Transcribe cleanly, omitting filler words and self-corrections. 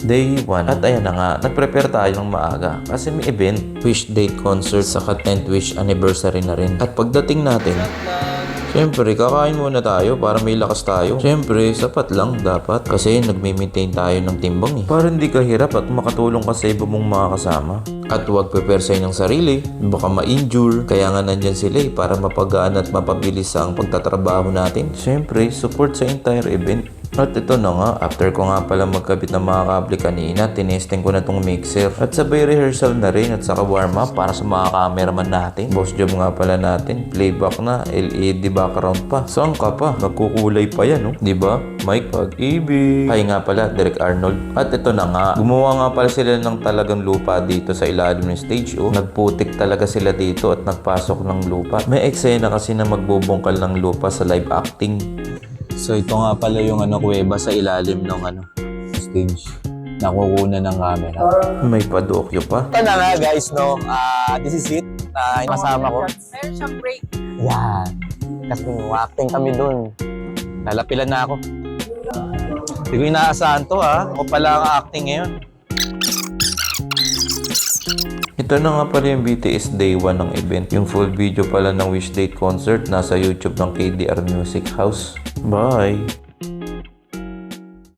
Day 1. At ayan na nga, nag-prepare tayo ng maaga kasi may event, wish date concert, saka 10th wish anniversary na rin. At pagdating natin, siyempre, kakain muna tayo para may lakas tayo. Siyempre, sapat lang dapat kasi nagme-maintain tayo ng timbang eh. Para hindi ka hirap at makatulong ka sa iba mong mga kasama. At huwag prepare ng sarili, baka ma-injure. Kaya nga nandyan sila eh, para mapagaan at mapabilis ang pagtatrabaho natin. Siyempre, support sa entire event. At ito na nga, after ko nga pala magkabit ng mga kable kanina, tinesting ko na tong mixer. At sabay rehearsal na rin at saka warm up para sa mga cameraman natin. Boss job nga pala natin, playback na, LED background pa. Saan ka pa? Nagkukulay pa yan, no? Diba? Mike Pag-ibig. Ay nga pala, Derek Arnold. At ito na nga, gumawa nga pala sila ng talagang lupa dito sa ilalim ng stage, oh. Nagputik talaga sila dito at nagpasok ng lupa. May eksena kasi na magbubungkal ng lupa sa live acting. So ito nga pala yung kuweba sa ilalim ng stage. Nakukuha ng camera. May padokyo pa. Ito na nga guys, no? This is it. Yung kasama ko. Meron siyang break. Yan. Kasi acting kami dun. Lalapilan na ako. Hindi ko inaasahan to ha. Ako pala ang acting ngayon. Ito na nga pala yung BTS Day 1 ng event. Yung full video pala ng Wish Date concert nasa YouTube ng KDR Music House. Bye!